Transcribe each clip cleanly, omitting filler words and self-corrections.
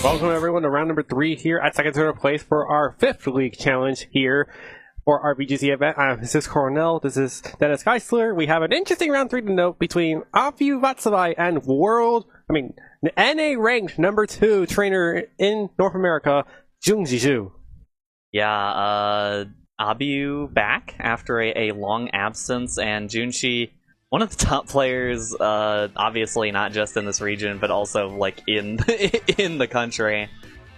Welcome everyone to round number 3 here at second third place for our 5th league challenge here for our BGC event. This is Cornell, this is Dennis Geisler. We have an interesting round 3 to note between Abhyu, Vatsavai and NA ranked number 2 trainer in North America, Junxi. Yeah, Abhyu back after a long absence, and Junxi, one of the top players, obviously not just in this region, but also like in in the country.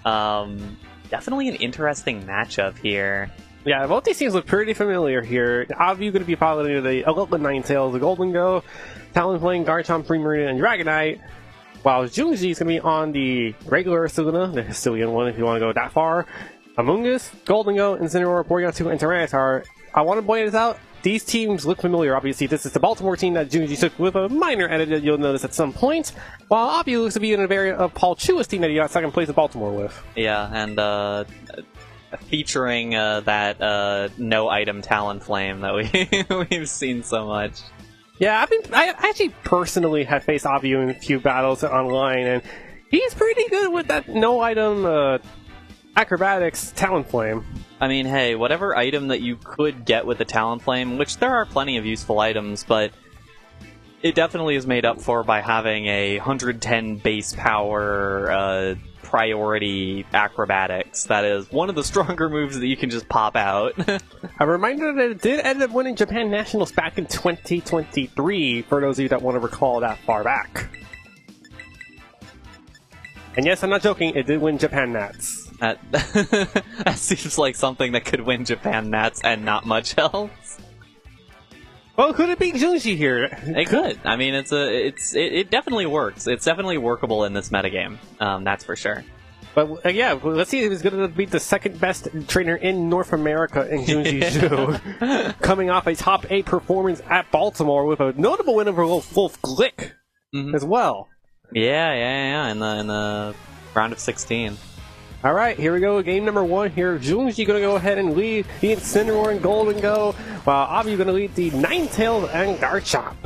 Definitely an interesting matchup here. Yeah, both these teams look pretty familiar here. Abhyu going to be piloting the Elite Ninetales, the Golden Go, Talonflame, Garchomp, Primarina, and Dragonite, while Junxi is going to be on the regular Suguna, the Histilian one if you want to go that far. Among Us, Golden Go, Incineroar, Porygon2, and Tyranitar. I want to point this out. These teams look familiar, obviously. This is the Baltimore team that Junxi took with a minor edit that you'll notice at some point, while Abhyu looks to be in a variant of Paul Chua's team that he got second place in Baltimore with. Yeah, and featuring that no-item Talonflame that we've seen so much. Yeah, I actually personally have faced Abhyu in a few battles online, and he's pretty good with that no-item Acrobatics Talonflame. I mean, hey, whatever item that you could get with the Talonflame, which there are plenty of useful items, but it definitely is made up for by having a 110 base power priority acrobatics. That is one of the stronger moves that you can just pop out. A reminder that it did end up winning Japan Nationals back in 2023, for those of you that want to recall that far back. And yes, I'm not joking, it did win Japan Nats. That seems like something that could win Japan Nats and not much else. Well, could it be Junxi here? It could. I mean, it definitely works. It's definitely workable in this metagame. That's for sure. But yeah, let's see if he's going to beat the second best trainer in North America in Junxi, coming off a top 8 performance at Baltimore with a notable win over Wolf Glick as well. Yeah. In the round of 16. All right, here we go. Game number 1 here. Junxi going to go ahead and lead the Incineroar and Golden Go, while Abhyu going to lead the Ninetales and Garchomp.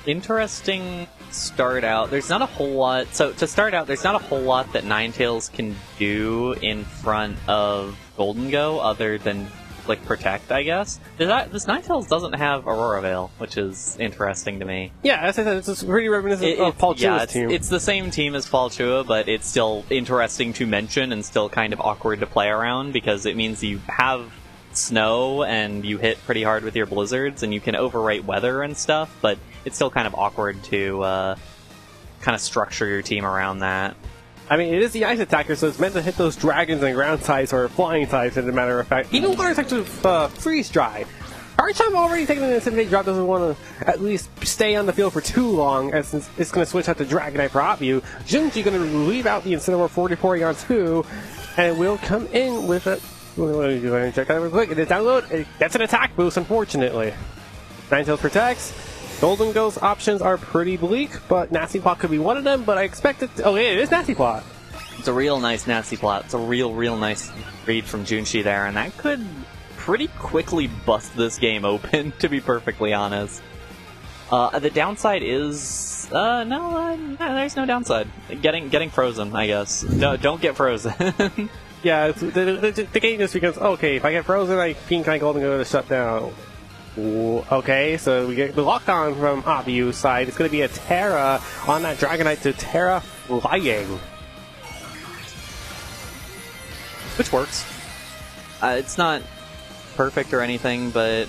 Interesting start out. There's not a whole lot. So to start out, there's not a whole lot that Ninetales can do in front of Golden Go other than like protect, I guess. This Ninetales doesn't have Aurora Veil, which is interesting to me. Yeah, as I said, it's pretty reminiscent of Paul Chua's team. It's the same team as Paul Chua, but it's still interesting to mention and still kind of awkward to play around because it means you have snow and you hit pretty hard with your blizzards and you can overwrite weather and stuff, but it's still kind of awkward to kind of structure your team around that. I mean, it is the ice attacker, so it's meant to hit those dragons and ground types or flying types, as a matter of fact. Even water types with freeze dry. Garchomp already taking an Intimidate drop, doesn't want to at least stay on the field for too long, as it's going to switch out to Dragonite for Abhyu. Junxi going to leave out the Incineroar 44 on 2, and it will come in with a... Let me go ahead and check that real quick. It is download. That's an attack boost, unfortunately. Ninetales protects. Golden Go's options are pretty bleak, but Nasty Plot could be one of them, but I expect it... Oh, yeah, it is Nasty Plot. It's a real nice Nasty Plot. It's a real nice read from Junxi there, and that could pretty quickly bust this game open, to be perfectly honest. The downside is... no, there's no downside. Getting frozen, I guess. No, don't get frozen. Yeah, the game just becomes, okay, if I get frozen, I can kind of Golden Go to shut down. Okay, so we get the lockdown from Abhyu's side. It's going to be a Terra on that Dragonite to Terra Flying. Which works. It's not perfect or anything, but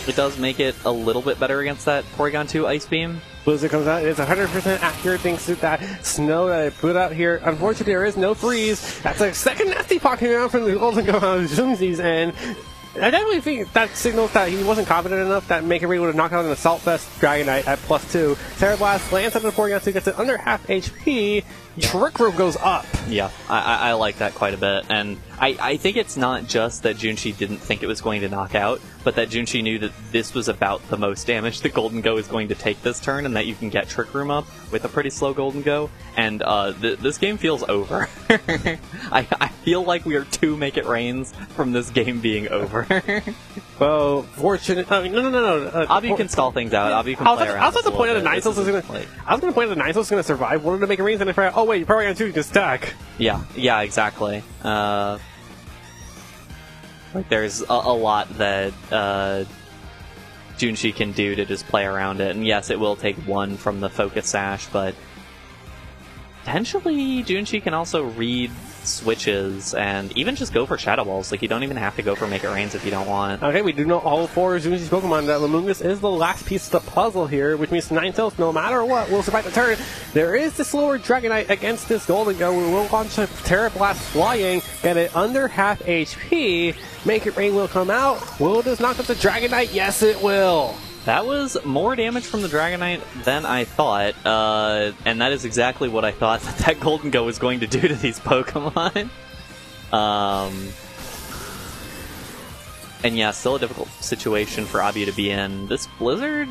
it does make it a little bit better against that Porygon2 Ice Beam. Blizzard comes out. It's 100% accurate thanks to that snow that I put out here. Unfortunately, there is no freeze. That's a second Nasty Plot coming out from the Golden Go on Junxi's end. I definitely think that signals that he wasn't confident enough that Make It Ready would have knocked out an Assault Vest Dragonite at +2. Terra Blast lands on the Porygon2, gets it under half HP. Yeah. Trick Room goes up. Yeah, I like that quite a bit. And I think it's not just that Junxi didn't think it was going to knock out, but that Junxi knew that this was about the most damage the Golden Go is going to take this turn, and that you can get Trick Room up with a pretty slow Golden Go, and this game feels over. I feel like we are 2 Make It Rains from this game being over. Well, fortunate. No. Abhyu can stall things out. Abhyu can play around. I was at the point of the Ninetales was going to. I was going to point out the Ninetales was going to survive. Wanted to make a range, and I forgot. Oh wait, you probably got 2 you can stack. Yeah, exactly. Like there's a lot that Junxi can do to just play around it, and yes, it will take 1 from the Focus Sash, but potentially Junxi can also read switches and even just go for Shadow Balls. Like, you don't even have to go for Make It Rains if you don't want. Okay, we do know all 4 Junxi's Pokemon. That Lamungus is the last piece of the puzzle here, which means Ninetales, no matter what, will survive the turn. There is the slower Dragonite against this Golden Go. We will launch a Terra Blast flying, get it under half HP. Make It Rain will come out. Will this knock up the Dragonite? Yes, it will. That was more damage from the Dragonite than I thought, and that is exactly what I thought that Golden Go was going to do to these Pokemon. And yeah, still a difficult situation for Abhyu to be in. This Blizzard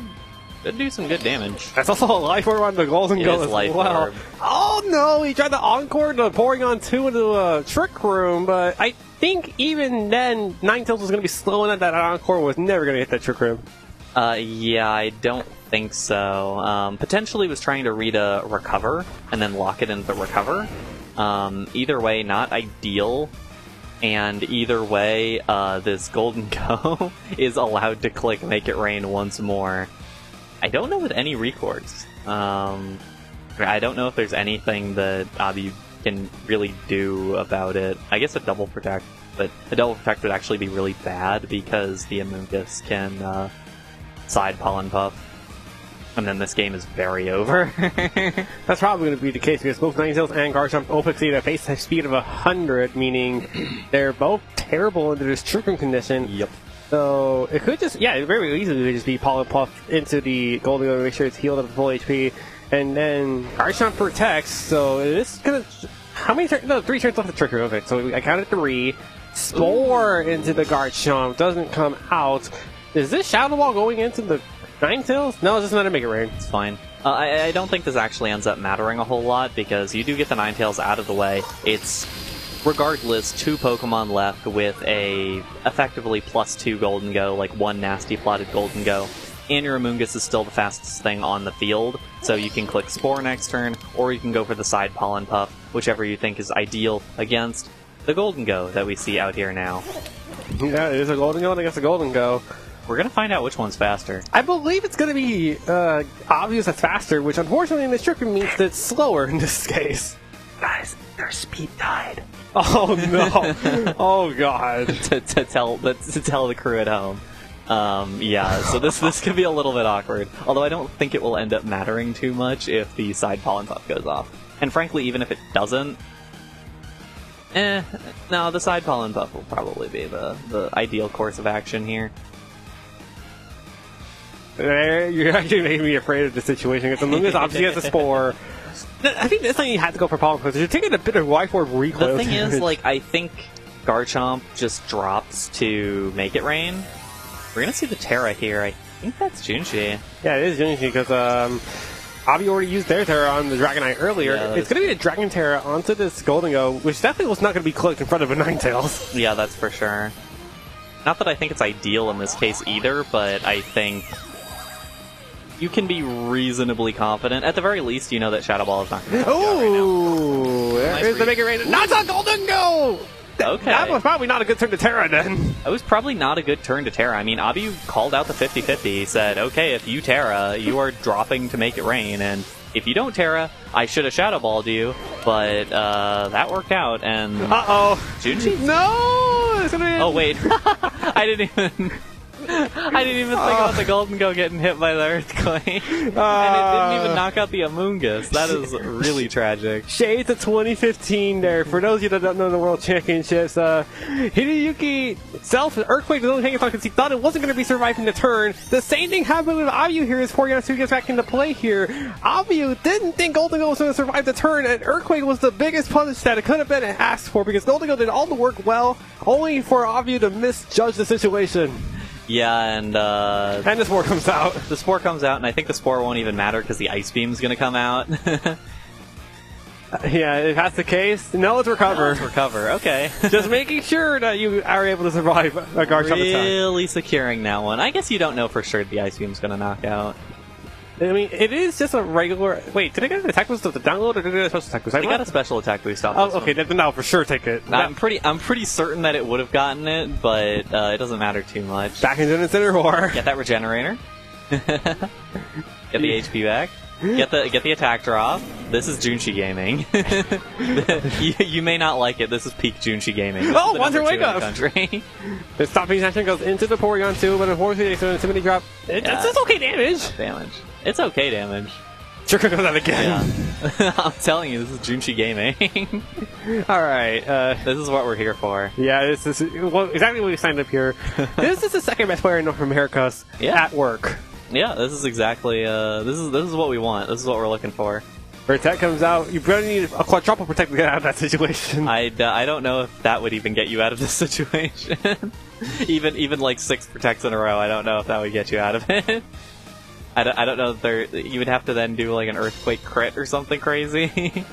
could do some good damage. That's also a Life Orb on the Golden Go as well. Orb. Oh no, he tried the Encore to pouring on 2 into a Trick Room, but I think even then, Ninetales was going to be slow enough that Encore was never going to hit that Trick Room. Yeah, I don't think so. Potentially was trying to read a Recover and then lock it into the Recover. Either way, not ideal. And either way, this Golden Go is allowed to click Make It Rain once more. I don't know with any Records. I don't know if there's anything that Abhyu can really do about it. I guess a Double Protect, but a Double Protect would actually be really bad because the Amoonguss can side Pollen Puff. And then this game is very over. That's probably going to be the case because both Ninetales and Garchomp both exceed a base speed of 100, meaning they're both terrible under this Trick Room condition. Yep. So it could just, yeah, it very easily could just be Pollen Puff into the Golden Go to make sure it's healed up to full HP. And then Garchomp protects, so it's going to, how many turns? No, 3 turns left of Trick Room. Okay, so I counted 3. Spore into the Garchomp, doesn't come out. Is this Shadow Ball going into the Ninetales? No, it's just another Make It Rain. It's fine. I don't think this actually ends up mattering a whole lot, because you do get the Ninetales out of the way. It's, regardless, 2 Pokemon left with a effectively +2 Golden Go, like 1 nasty plotted Golden Go. And your Amoonguss is still the fastest thing on the field, so you can click Spore next turn, or you can go for the side Pollen Puff, whichever you think is ideal against the Golden Go that we see out here now. Yeah, it is a Golden Go against a Golden Go. We're going to find out which one's faster. I believe it's going to be obvious that's faster, which unfortunately in this Trick Room means that it's slower in this case. Guys, they're speed tied. Oh no! Oh god! to tell the crew at home. Yeah, so this could be a little bit awkward. Although I don't think it will end up mattering too much if the side Pollen Puff goes off. And frankly, even if it doesn't, no, the side Pollen Puff will probably be the ideal course of action here. You're actually making me afraid of the situation. Because the Amoonguss obviously has a Spore. I think this time you had to go for Pollen Puff. You're taking a bit of Life Orb recoil. The thing is, like, I think Garchomp just drops to Make It Rain. We're gonna see the Terra here. I think that's Junxi. Yeah, it is Junxi because Abhyu already used their Terra on the Dragonite earlier. Yeah, it's going to be a Dragon Terra onto this Golden Go, which definitely was not going to be clicked in front of a Ninetales. Yeah, that's for sure. Not that I think it's ideal in this case either, but I think you can be reasonably confident. At the very least, you know that Shadow Ball is not going to oh, right there's the Make It Rain. Not a Golden Go! Okay. That was probably not a good turn to Terra then. It was probably not a good turn to Terra. I mean, Abhyu called out the 50-50. He said, okay, if you Terra, you are dropping to Make It Rain, and if you don't Terra, I should have Shadow Balled you, but that worked out, and... Uh-oh. Junxi? No! It's gonna be... Oh, wait. I didn't even... I didn't even think about the Golden Go getting hit by the Earthquake. And it didn't even knock out the Amoonguss. That is really tragic. Shades of 2015 there. For those of you that don't know the World Championships, Hideyuki Earthquake was only hanging on because he thought it wasn't going to be surviving the turn. The same thing happened with Abhyu here as Porygon2 gets back into play here. Abhyu didn't think Golden Go was going to survive the turn, and Earthquake was the biggest punish that it could have been asked for because Golden Go did all the work well, only for Abhyu to misjudge the situation. Yeah, and the spore comes out. The spore comes out, and I think the spore won't even matter because the Ice Beam's going to come out. Yeah, if that's the case, no, it's recover. No, it's recover, okay. Just making sure that you are able to survive a Garchomp attack. Really securing that one. I guess you don't know for sure the Ice Beam's going to knock out. I mean, it is just a regular... Wait, did I get an attack boost of the download, or did I get a special attack boost? I got a special attack boost off this okay, then I'll for sure take it. I'm pretty certain that it would have gotten it, but it doesn't matter too much. Back into the Center Roar. Get that Regenerator. Get the HP back. Get the attack drop. This is Junxi Gaming. you may not like it. This is peak Junxi Gaming. Oh, Wonder Wake Up! Country. The stopping action goes into the Porygon2, but unfortunately, it's an Intimidate drop. It's okay damage. It's okay damage. Sure could go that again. Yeah. I'm telling you, this is Junxi Gaming. Alright, this is what we're here for. Yeah, this is exactly what we signed up here. This is the second best player in North America at work. Yeah, this is exactly, this is what we want. This is what we're looking for. Protect comes out. You probably need a quadruple Protect to get out of that situation. I don't know if that would even get you out of this situation. even like 6 Protects in a row, I don't know if that would get you out of it. I don't know if you would have to then do like an Earthquake crit or something crazy.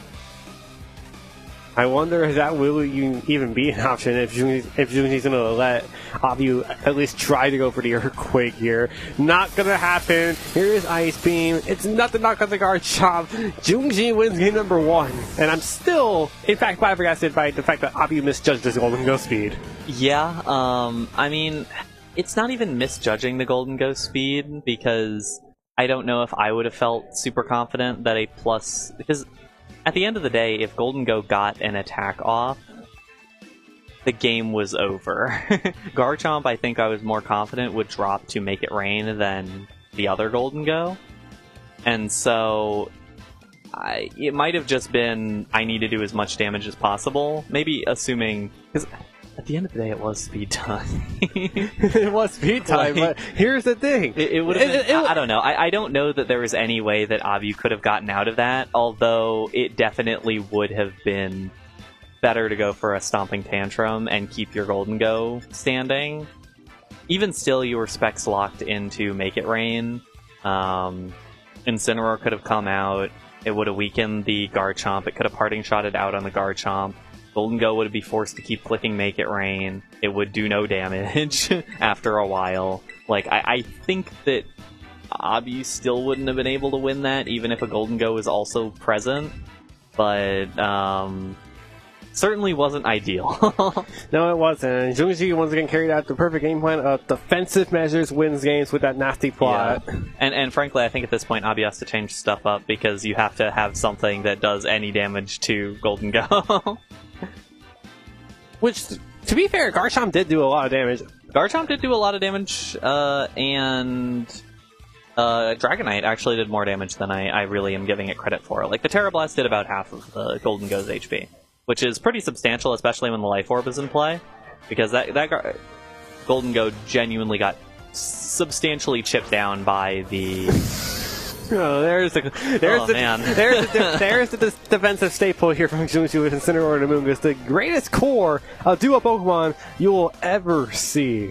I wonder if that will even be an option if Junxi's going to let Abhyu at least try to go for the Earthquake here. Not going to happen. Here is Ice Beam. It's not to knock out the Garchomp. Junxi wins game number 1. And I'm still, in fact, flabbergasted by the fact that Abhyu misjudged his Golden Go speed. Yeah, I mean, it's not even misjudging the Golden Go speed because I don't know if I would have felt super confident that a plus... Because at the end of the day, if Golden Go got an attack off, the game was over. Garchomp, I think I was more confident, would drop to Make It Rain than the other Golden Go. And so it might have just been I need to do as much damage as possible. Maybe assuming... Because at the end of the day, it was speed time. It was speed time, but here's the thing. It would have been, I don't know. I don't know that there was any way that Abhyu could have gotten out of that, although it definitely would have been better to go for a Stomping Tantrum and keep your Golden Go standing. Even still, you were specs locked into Make It Rain. Incineroar could have come out. It would have weakened the Garchomp. It could have Parting Shotted out on the Garchomp. Golden Go would be forced to keep clicking Make It Rain. It would do no damage after a while. Like, I think that Abhyu still wouldn't have been able to win that, even if a Golden Go was also present. But, certainly wasn't ideal. No, it wasn't. And Junxi once again carried out the perfect game plan of defensive measures, wins games with that nasty plot. Yeah. And frankly, I think at this point, Abhyu has to change stuff up because you have to have something that does any damage to Golden Go. Which, to be fair, Garchomp did do a lot of damage. Garchomp did do a lot of damage, and Dragonite actually did more damage than I really am giving it credit for. Like, the Terra Blast did about half of the Golden Go's HP, which is pretty substantial, especially when the Life Orb is in play, because that Golden Go genuinely got substantially chipped down by the... Oh, there's the defensive staple here from Junxi with Incineroar and Amoonguss, the greatest core of duo Pokemon you will ever see.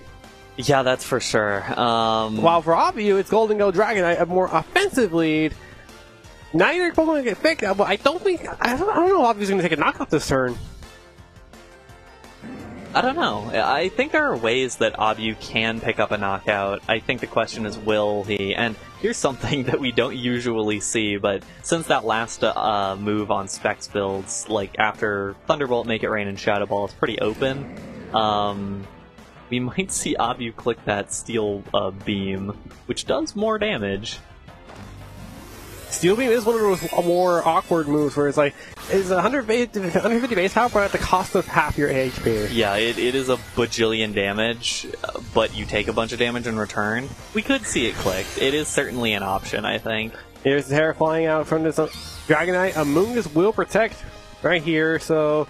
Yeah, that's for sure. While for Abhyu, it's Golden Go Dragonite, a more offensive lead. Neither Pokemon get picked up, but I don't know if Abhyu's going to take a knockout this turn. I don't know. I think there are ways that Abhyu can pick up a knockout. I think the question is, will he? And here's something that we don't usually see, but since that last move on Specs builds, like after Thunderbolt, Make It Rain, and Shadow Ball is pretty open, we might see Abhyu click that Steel Beam, which does more damage. Steel Beam is one of those more awkward moves where it's like, it's 150 base power, but at the cost of half your HP. Yeah, it is a bajillion damage, but you take a bunch of damage in return. We could see it clicked. It is certainly an option, I think. Here's the Terra flying out from this Dragonite. Amoonguss will protect right here, so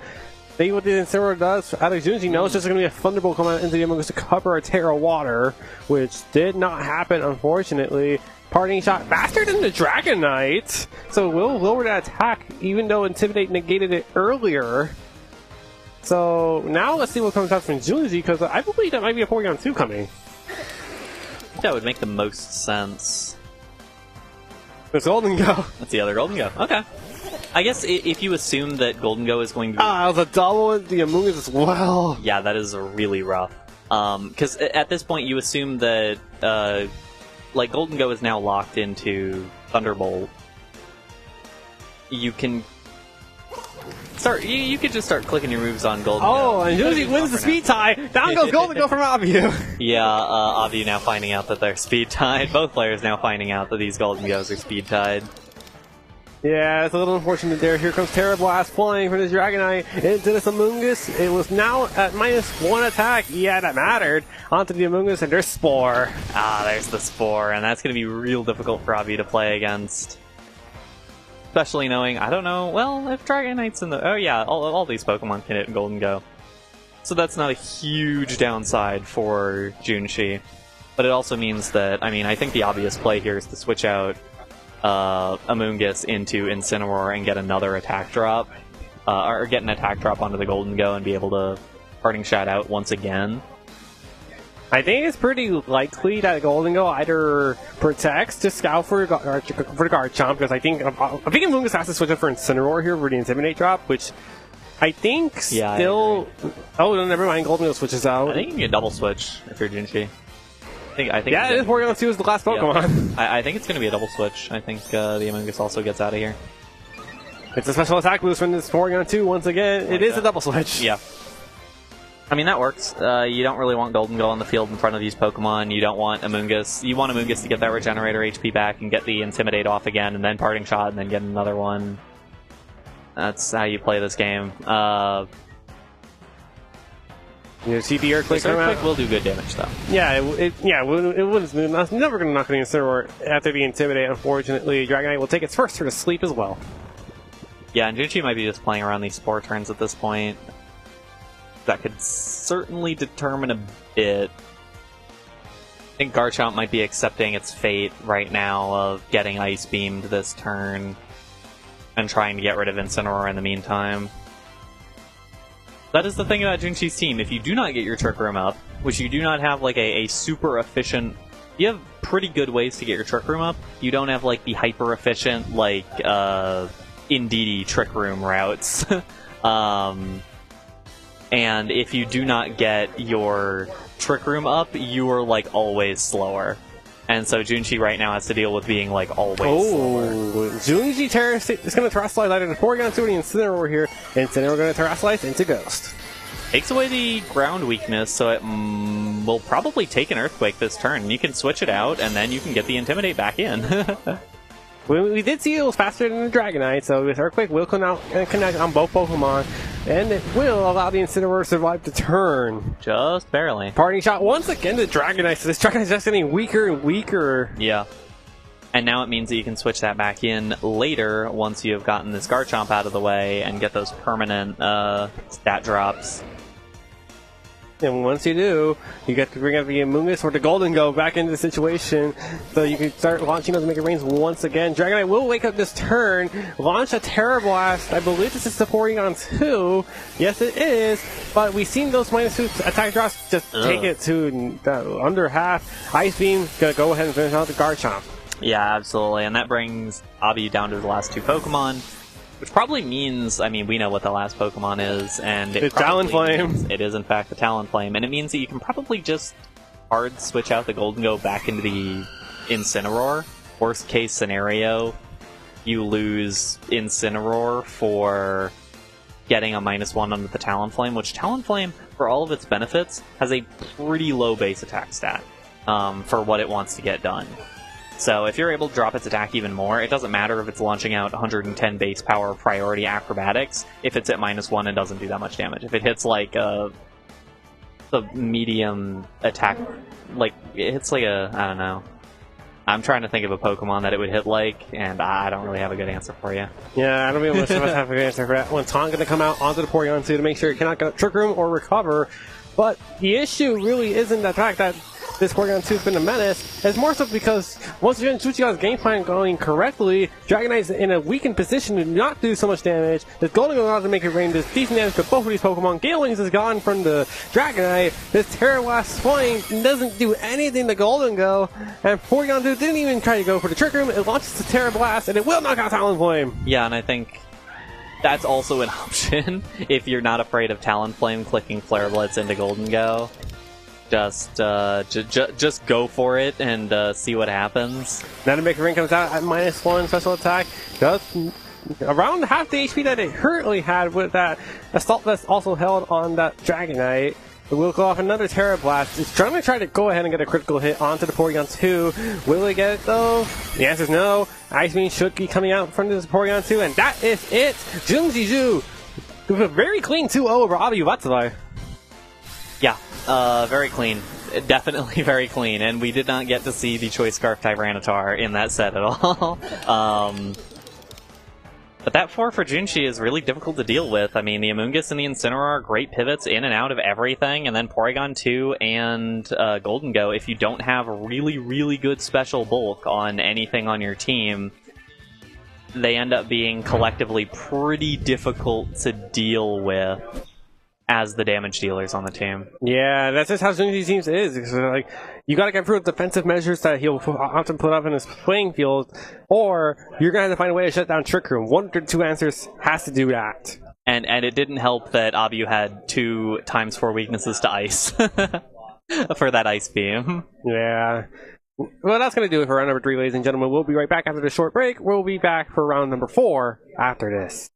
see what the Incineroar does. Out of Junxi knows just going to be a Thunderbolt coming out into the Amoonguss to cover a Terra Water, which did not happen, unfortunately. Parting shot faster than the Dragonite, so will lower that attack, even though Intimidate negated it earlier. So now let's see what comes out from Junxi, because I believe that might be a Porygon 2 coming. That would make the most sense. It's Golden Go. That's the other Golden Go. Okay. I guess if you assume that Golden Go is going to be... Ah, it was a double with the Amoonguss as well. Yeah, that is really rough. Because at this point you assume that... like, Golden Go is now locked into Thunderbolt. You can start. You could just start clicking your moves on Golden Go. Oh, and Junxi wins the speed tie. Down goes Golden Go from Abhyu. Yeah, Abhyu now finding out that they're speed tied. Both players now finding out that these Golden Goes are speed tied. Yeah, it's a little unfortunate there. Here comes Terra Blast flying from the Dragonite into this Amoonguss. It was now at -1 attack. Yeah, that mattered. Onto the Amoonguss, and there's Spore. Ah, there's the Spore, and that's going to be real difficult for Abhyu to play against. Especially knowing, I don't know, well, if Dragonite's in the... Oh yeah, all these Pokemon can hit Golden Go. So that's not a huge downside for Junxi. But it also means that, I mean, I think the obvious play here is to switch out Amoonguss into Incineroar and get another attack drop, or get an attack drop onto the Golden Go and be able to Parting Shot out once again. I think it's pretty likely that Golden Go either protects to scout for the Garchomp, because I think Amoonguss has to switch up for Incineroar here for the Intimidate drop, which I think still... Oh, no, never mind, Golden Go switches out. I think you can get double switch if you're Junxi. I think yeah, this Porygon 2 is the last Pokemon. Yeah. I think it's going to be a double switch. I think the Amoonguss also gets out of here. It's a special attack boost from this Porygon 2 once again. It is a double switch. Yeah. I mean, that works. You don't really want Golden Go on the field in front of these Pokemon. You don't want Amoonguss. You want Amoonguss to get that Regenerator HP back and get the Intimidate off again, and then Parting Shot, and then get another one. That's how you play this game. You see the Earthquake come out? Will do good damage, though. Yeah, it wouldn't smooth. It's never going to knock the Incineroar after the Intimidate, unfortunately. Dragonite will take its first turn to sleep as well. Yeah, and Junxi might be just playing around these Spore turns at this point. That could certainly determine a bit. I think Garchomp might be accepting its fate right now of getting Ice Beamed this turn and trying to get rid of Incineroar in the meantime. That is the thing about Junxi's team. If you do not get your Trick Room up, which you do not have like a super efficient... You have pretty good ways to get your Trick Room up. You don't have like the hyper efficient like Indeedee Trick Room routes. And if you do not get your Trick Room up, you are like always slower. And so Junxi right now has to deal with being like always slower. Junxi is going to Terrasilize out into Porygon 2 and Incineroar here. Incineroar going to Terrasilize into Ghost. Takes away the ground weakness, so it will probably take an Earthquake this turn. You can switch it out, and then you can get the Intimidate back in. We did see it was faster than the Dragonite, so this Earthquake will come out and connect on both Pokemon, and it will allow the Incineroar to survive the turn. Just barely. Parting Shot once again to Dragonite, so this Dragonite is just getting weaker and weaker. Yeah. And now it means that you can switch that back in later once you have gotten this Garchomp out of the way and get those permanent stat drops. And once you do, you get to bring up the Amoonguss or the Golden Go back into the situation, so you can start launching those Mega Rains once again. Dragonite will wake up this turn, launch a Terra Blast. I believe this is supporting on 2. Yes, it is, but we've seen those -2 attack drops just take it to under half. Ice Beam gonna go ahead and finish out the Garchomp. Yeah, absolutely, and that brings Abhyu down to the last 2 Pokemon. Which probably means, I mean, we know what the last Pokemon is, and it's Talonflame. It is, in fact, the Talonflame, and it means that you can probably just hard switch out the Golden Go back into the Incineroar. Worst case scenario, you lose Incineroar for getting a -1 under the Talonflame, which Talonflame, for all of its benefits, has a pretty low base attack stat for what it wants to get done. So if you're able to drop its attack even more, it doesn't matter if it's launching out 110 base power priority acrobatics, if it's at -1 and doesn't do that much damage. If it hits like the medium attack, like it hits like a, I don't know. I'm trying to think of a Pokemon that it would hit like, and I don't really have a good answer for you. Yeah, I don't really much have a good answer for that. When Taunt going to come out onto the Porygon 2 to make sure it cannot get Trick Room or recover. But the issue really isn't the fact that this Porygon 2 has been a menace. It's more so because once again, Junxi's game plan going correctly, Dragonite's in a weakened position to not do so much damage. This Golden goes out to make it rain this decent damage to both of these Pokemon. Galings is gone from the Dragonite. This Terra Blast Flying doesn't do anything to Golden Go. And Porygon 2 didn't even try to go for the Trick Room. It launches the Terra Blast and it will knock out Talonflame. Yeah, and I think that's also an option if you're not afraid of Talonflame clicking Flare Blitz into Golden Go. Just go for it and see what happens. Now the Make Ring comes out at -1 special attack. Does around half the HP that it currently had with that Assault Vest also held on that Dragonite. It will go off another Terra Blast. It's trying to go ahead and get a critical hit onto the Porygon 2. Will it get it though? The answer is no. Ice Beam should be coming out from this Porygon 2, and that is it. Junxi with a very clean 2-0 over Abhyu Vatsavai. Yeah, very clean. Definitely very clean, and we did not get to see the Choice Scarf Tyranitar in that set at all. But that 4 for Junxi is really difficult to deal with. I mean, the Amoonguss and the Incineroar are great pivots in and out of everything, and then Porygon 2 and Golden Go, if you don't have a really, really good special bulk on anything on your team, they end up being collectively pretty difficult to deal with as the damage dealers on the team. Yeah, that's just how Junxi's team is. It's like, you gotta get through the defensive measures that he'll often put up in his playing field, or you're gonna have to find a way to shut down Trick Room. One or two answers has to do that. And it didn't help that Abhyu had 2 ×4 weaknesses to Ice for that Ice Beam. Yeah. Well, that's gonna do it for round number 3, ladies and gentlemen. We'll be right back after this short break. We'll be back for round number 4 after this.